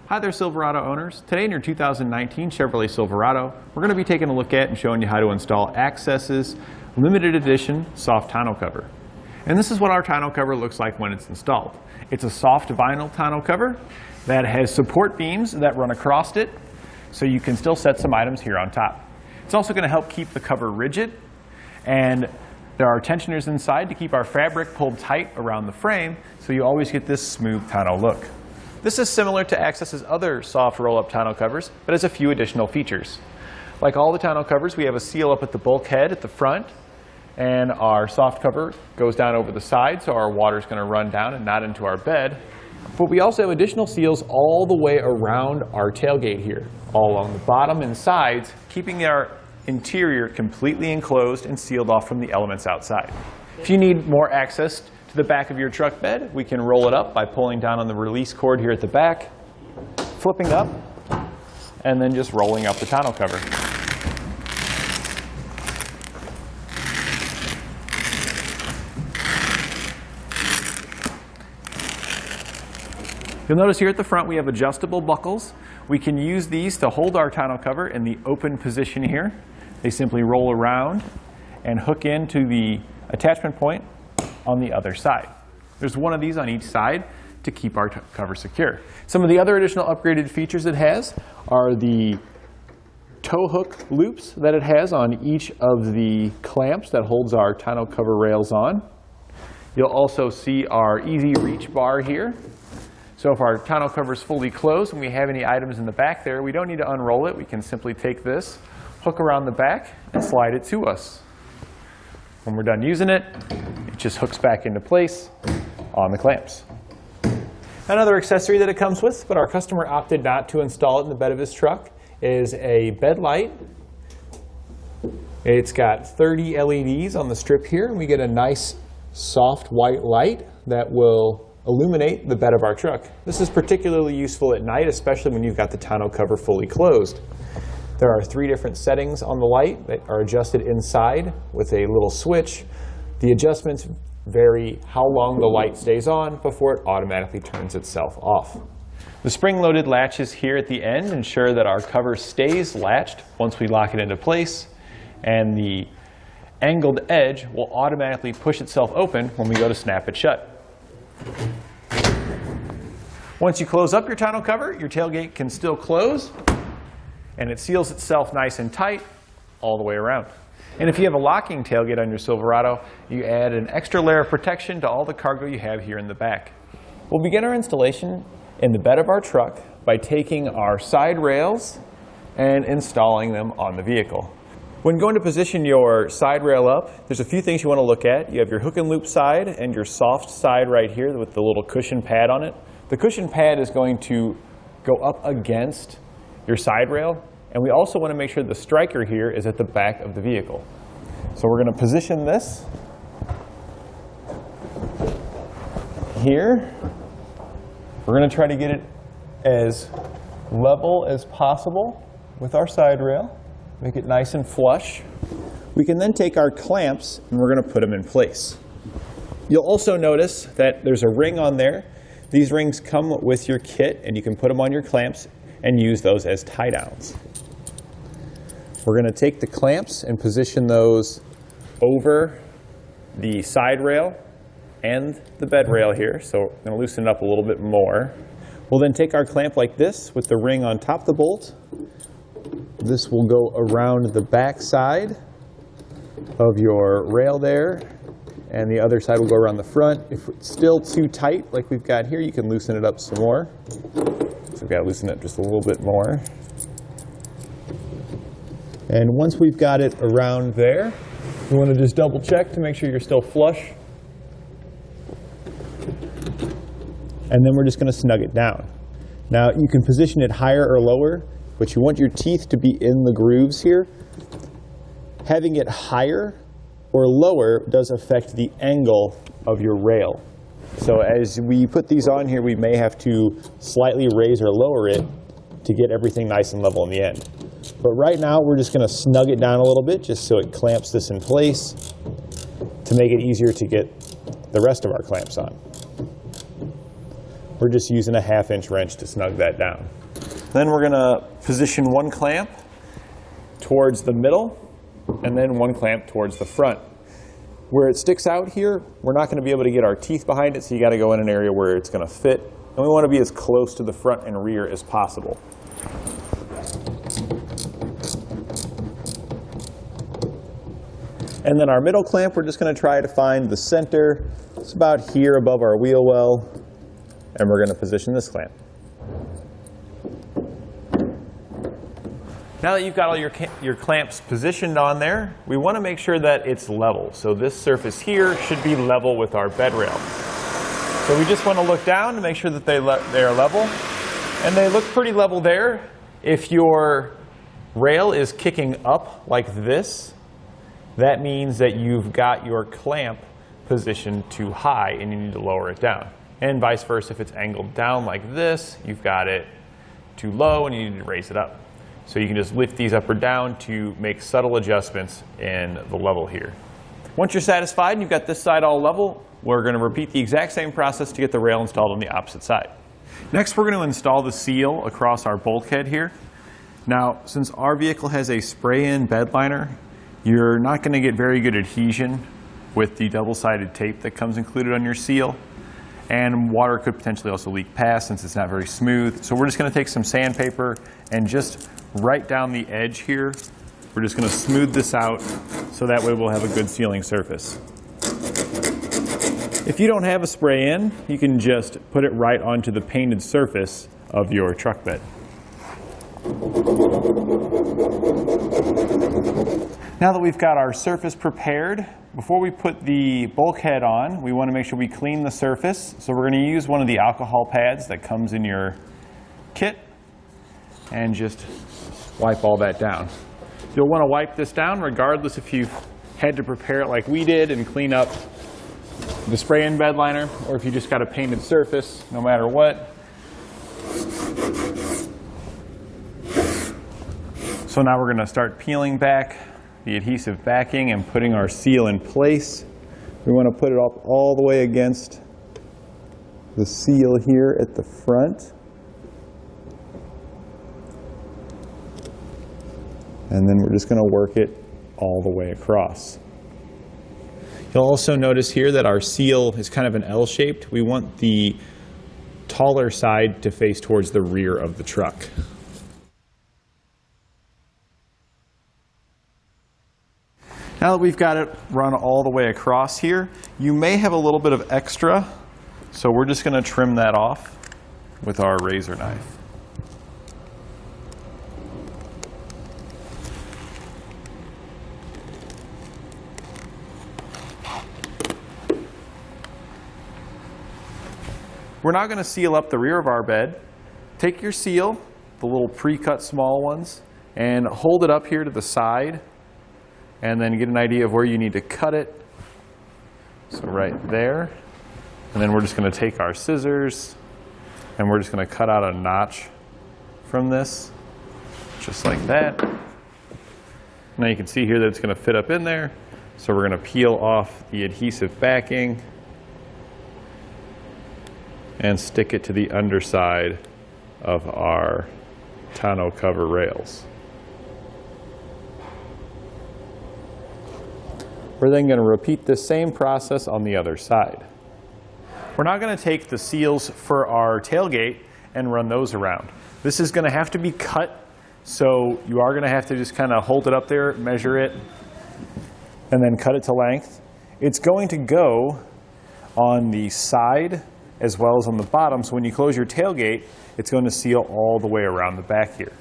Hi there, Silverado owners. Today in your 2019 Chevrolet Silverado, we're going to be taking a look at and showing you how to install Access's limited edition soft tonneau cover. And this is what our tonneau cover looks like when it's installed. It's a soft vinyl tonneau cover that has support beams that run across it, so you can still set some items here on top. It's also going to help keep the cover rigid, and there are tensioners inside to keep our fabric pulled tight around the frame, so you always get this smooth tonneau look. This is similar to Access's other soft roll-up tonneau covers, but has a few additional features. Like all the tonneau covers, we have a seal up at the bulkhead at the front, and our soft cover goes down over the side, so our water is going to run down and not into our bed. But we also have additional seals all the way around our tailgate here, all along the bottom and sides, keeping our interior completely enclosed and sealed off from the elements outside. If you need more access to the back of your truck bed, we can roll it up by pulling down on the release cord here at the back, flipping up, and then just rolling up the tonneau cover. You'll notice here at the front we have adjustable buckles. We can use these to hold our tonneau cover in the open position here. They simply roll around and hook into the attachment point on the other side. There's one of these on each side to keep our cover secure. Some of the other additional upgraded features it has are the tow hook loops that it has on each of the clamps that holds our tonneau cover rails on. You'll also see our easy reach bar here. So if our tonneau cover is fully closed and we have any items in the back there, we don't need to unroll it. We can simply take this, hook around the back, and slide it to us. When we're done using it, it just hooks back into place on the clamps. Another accessory that it comes with, but our customer opted not to install it in the bed of his truck, is a bed light. It's got 30 LEDs on the strip here, and we get a nice soft white light that will illuminate the bed of our truck. This is particularly useful at night, especially when you've got the tonneau cover fully closed. There are 3 different settings on the light that are adjusted inside with a little switch. The adjustments vary how long the light stays on before it automatically turns itself off. The spring-loaded latches here at the end ensure that our cover stays latched once we lock it into place, and the angled edge will automatically push itself open when we go to snap it shut. Once you close up your tonneau cover, your tailgate can still close, and it seals itself nice and tight all the way around. And if you have a locking tailgate on your Silverado, you add an extra layer of protection to all the cargo you have here in the back. We'll begin our installation in the bed of our truck by taking our side rails and installing them on the vehicle. When going to position your side rail up, there's a few things you want to look at. You have your hook and loop side and your soft side right here with the little cushion pad on it. The cushion pad is going to go up against your side rail, and we also want to make sure the striker here is at the back of the vehicle. So we're going to position this here. We're going to try to get it as level as possible with our side rail. Make it nice and flush. We can then take our clamps and we're going to put them in place. You'll also notice that there's a ring on there. These rings come with your kit, and you can put them on your clamps and use those as tie downs. We're going to take the clamps and position those over the side rail and the bed rail here. So we're going to loosen it up a little bit more. We'll then take our clamp like this with the ring on top of the bolt. This will go around the back side of your rail there, and the other side will go around the front. If it's still too tight like we've got here, you can loosen it up some more. So we've got to loosen it just a little bit more. And once we've got it around there, you want to just double check to make sure you're still flush. And then we're just going to snug it down. Now you can position it higher or lower, but you want your teeth to be in the grooves here. Having it higher or lower does affect the angle of your rail. So as we put these on here, we may have to slightly raise or lower it to get everything nice and level in the end. But right now we're just going to snug it down a little bit just so it clamps this in place to make it easier to get the rest of our clamps on. We're just using a 1/2-inch wrench to snug that down. Then we're going to position one clamp towards the middle and then one clamp towards the front. Where it sticks out here, we're not going to be able to get our teeth behind it, so you got to go in an area where it's going to fit. And we want to be as close to the front and rear as possible. And then our middle clamp, we're just going to try to find the center. It's about here above our wheel well. And we're going to position this clamp. Now that you've got all your clamps positioned on there, we want to make sure that it's level. So this surface here should be level with our bed rail. So we just want to look down to make sure that they are level. And they look pretty level there. If your rail is kicking up like this, that means that you've got your clamp positioned too high and you need to lower it down. And vice versa, if it's angled down like this, you've got it too low and you need to raise it up. So you can just lift these up or down to make subtle adjustments in the level here. Once you're satisfied and you've got this side all level, we're going to repeat the exact same process to get the rail installed on the opposite side. Next, we're going to install the seal across our bulkhead here. Now, since our vehicle has a spray-in bed liner, you're not going to get very good adhesion with the double-sided tape that comes included on your seal. And water could potentially also leak past since it's not very smooth. So we're just going to take some sandpaper and just right down the edge here, we're just going to smooth this out so that way we'll have a good sealing surface. If you don't have a spray-in, you can just put it right onto the painted surface of your truck bed. Now that we've got our surface prepared, before we put the bulkhead on, we want to make sure we clean the surface. So we're going to use one of the alcohol pads that comes in your kit and just wipe all that down. You'll want to wipe this down regardless if you had to prepare it like we did and clean up the spray-in bed liner, or if you just got a painted surface, no matter what. So now we're going to start peeling back the adhesive backing and putting our seal in place. We want to put it up all the way against the seal here at the front. And then we're just going to work it all the way across. You'll also notice here that our seal is kind of an L-shaped. We want the taller side to face towards the rear of the truck. Now that we've got it run all the way across here, you may have a little bit of extra, so we're just going to trim that off with our razor knife. We're now going to seal up the rear of our bed. Take your seal, the little pre-cut small ones, and hold it up here to the side, and then get an idea of where you need to cut it. So right there. And then we're just going to take our scissors, and we're just going to cut out a notch from this, just like that. Now you can see here that it's going to fit up in there. So we're going to peel off the adhesive backing and stick it to the underside of our tonneau cover rails. We're then going to repeat this same process on the other side. We're now going to take the seals for our tailgate and run those around. This is going to have to be cut, so you are going to have to just kind of hold it up there, measure it, and then cut it to length. It's going to go on the side as well as on the bottom, so when you close your tailgate, it's going to seal all the way around the back here.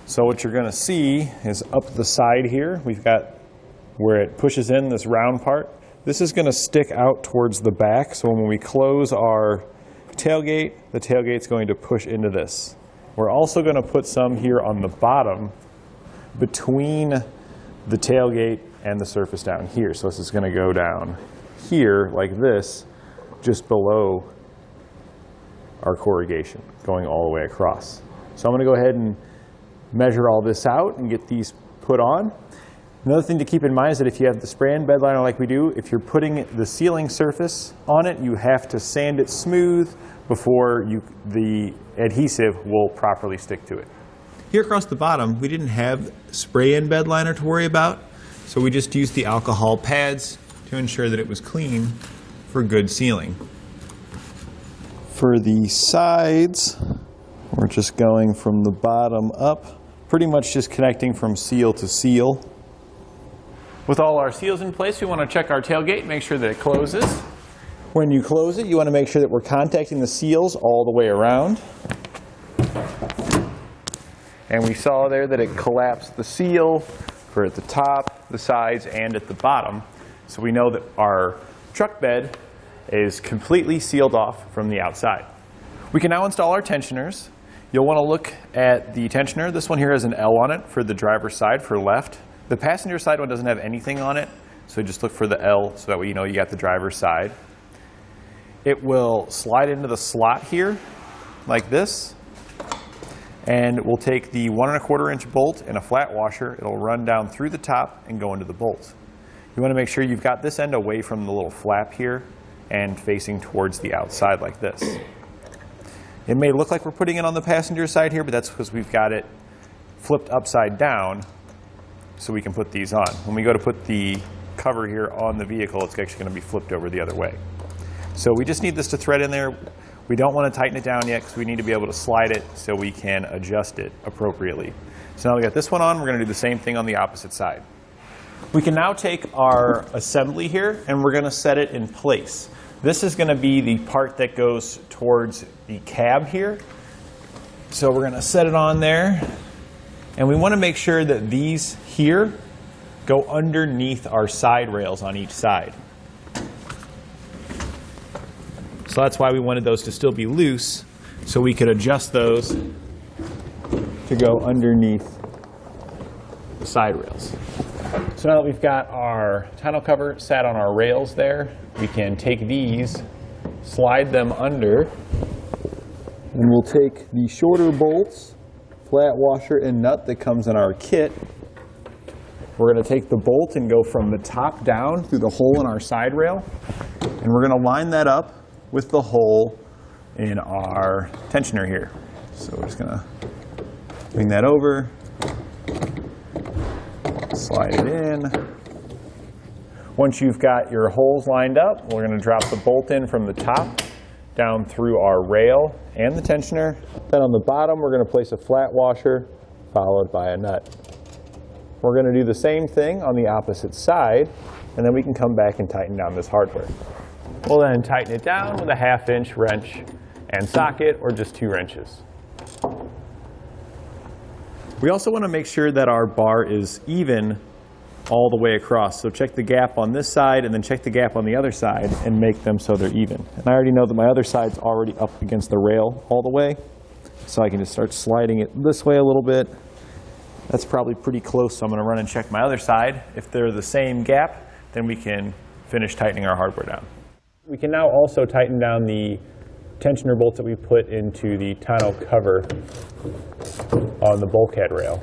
So what you're going to see is up the side here, we've got where it pushes in this round part. This is going to stick out towards the back, so when we close our tailgate, the tailgate's going to push into this. We're also going to put some here on the bottom between the tailgate and the surface down here. So this is going to go down here like this, just below our corrugation, going all the way across. So I'm going to go ahead and measure all this out and get these put on. Another thing to keep in mind is that if you have the spray-in bed liner like we do, if you're putting the sealing surface on it, you have to sand it smooth before the adhesive will properly stick to it. Here across the bottom, we didn't have spray-in bed liner to worry about, so we just used the alcohol pads to ensure that it was clean for good sealing. For the sides, we're just going from the bottom up, pretty much just connecting from seal to seal. With all our seals in place, we want to check our tailgate, make sure that it closes. When you close it, you want to make sure that we're contacting the seals all the way around. And we saw there that it collapsed the seal for at the top, the sides, and at the bottom. So we know that our truck bed is completely sealed off from the outside. We can now install our tensioners. You'll want to look at the tensioner. This one here has an L on it for the driver's side, for left. The passenger side one doesn't have anything on it, so just look for the L so that way you know you got the driver's side. It will slide into the slot here like this, and we'll take the 1 1/4 inch bolt and a flat washer. It'll run down through the top and go into the bolt. You want to make sure you've got this end away from the little flap here and facing towards the outside like this. It may look like we're putting it on the passenger side here, but that's because we've got it flipped upside down so we can put these on. When we go to put the cover here on the vehicle, it's actually going to be flipped over the other way. So we just need this to thread in there. We don't want to tighten it down yet because we need to be able to slide it so we can adjust it appropriately. So now we got this one on, we're going to do the same thing on the opposite side. We can now take our assembly here and we're going to set it in place. This is going to be the part that goes towards the cab here. So we're going to set it on there. And we want to make sure that these here go underneath our side rails on each side. So that's why we wanted those to still be loose, so we could adjust those to go underneath the side rails. So now that we've got our tonneau cover sat on our rails there, we can take these, slide them under, and we'll take the shorter bolts, flat washer and nut that comes in our kit. We're going to take the bolt and go from the top down through the hole in our side rail, and we're going to line that up with the hole in our tensioner here. So we're just going to bring that over, slide it in. Once you've got your holes lined up, we're going to drop the bolt in from the top down through our rail and the tensioner. Then on the bottom, we're going to place a flat washer followed by a nut. We're going to do the same thing on the opposite side, and then we can come back and tighten down this hardware. We'll then tighten it down with a 1/2 inch wrench and socket, or just 2 wrenches. We also want to make sure that our bar is even all the way across. So check the gap on this side and then check the gap on the other side and make them so they're even. And I already know that my other side's already up against the rail all the way, so I can just start sliding it this way a little bit. That's probably pretty close, so I'm going to run and check my other side. If they're the same gap, then we can finish tightening our hardware down. We can now also tighten down the tensioner bolts that we put into the tonneau cover on the bulkhead rail.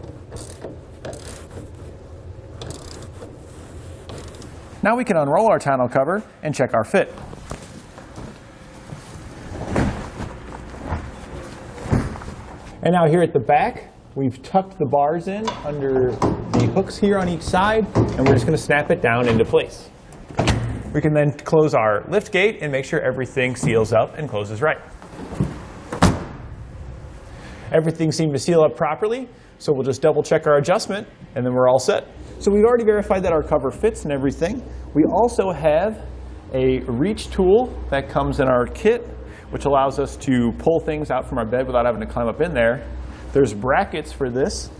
Now we can unroll our tonneau cover and check our fit. And now here at the back, we've tucked the bars in under the hooks here on each side, and we're just going to snap it down into place. We can then close our lift gate and make sure everything seals up and closes right. Everything seemed to seal up properly, so we'll just double check our adjustment and then we're all set. So we've already verified that our cover fits and everything. We also have a reach tool that comes in our kit, which allows us to pull things out from our bed without having to climb up in there. There's brackets for this,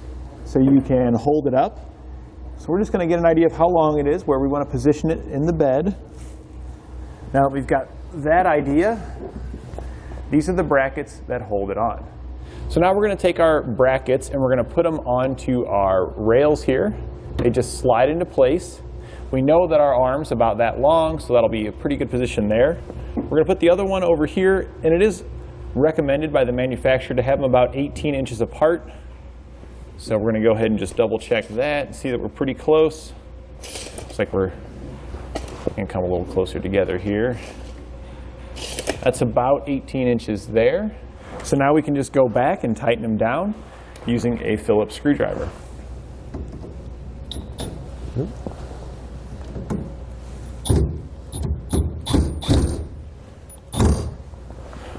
so you can hold it up. So we're just going to get an idea of how long it is, where we want to position it in the bed. Now that we've got that idea, these are the brackets that hold it on. So now we're going to take our brackets and we're going to put them onto our rails here. They just slide into place. We know that our arm's about that long, so that'll be a pretty good position there. We're going to put the other one over here, and it is recommended by the manufacturer to have them about 18 inches apart. So we're going to go ahead and just double check that and see that we're pretty close. Looks like we're going to come a little closer together here. That's about 18 inches there. So now we can just go back and tighten them down using a Phillips screwdriver.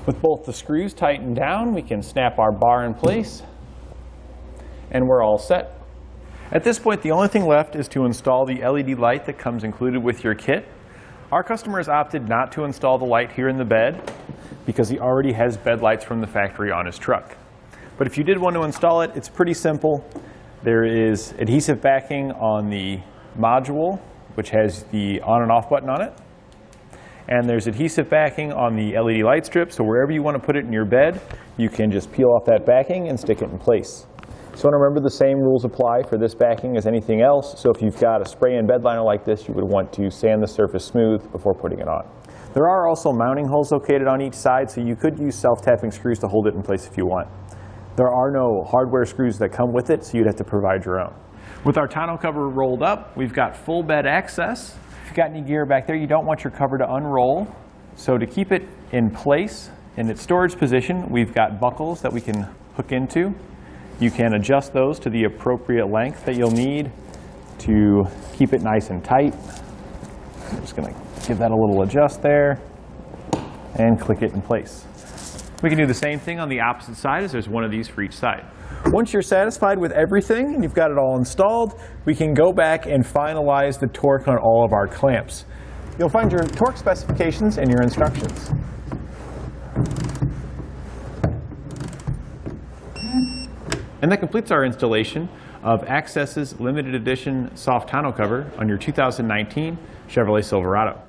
With both the screws tightened down, we can snap our bar in place, and we're all set. At this point, the only thing left is to install the LED light that comes included with your kit. Our customer has opted not to install the light here in the bed because he already has bed lights from the factory on his truck. But if you did want to install it, it's pretty simple. There is adhesive backing on the module, which has the on and off button on it. And there's adhesive backing on the LED light strip, so wherever you want to put it in your bed, you can just peel off that backing and stick it in place. So remember, the same rules apply for this backing as anything else. So if you've got a spray-in bed liner like this, you would want to sand the surface smooth before putting it on. There are also mounting holes located on each side, so you could use self-tapping screws to hold it in place if you want. There are no hardware screws that come with it, so you'd have to provide your own. With our tonneau cover rolled up, we've got full bed access. If you've got any gear back there, you don't want your cover to unroll. So to keep it in place in its storage position, we've got buckles that we can hook into. You can adjust those to the appropriate length that you'll need to keep it nice and tight. I'm just going to give that a little adjust there and click it in place. We can do the same thing on the opposite side, as there's one of these for each side. Once you're satisfied with everything and you've got it all installed, we can go back and finalize the torque on all of our clamps. You'll find your torque specifications in your instructions. And that completes our installation of Access's limited edition soft tonneau cover on your 2019 Chevrolet Silverado.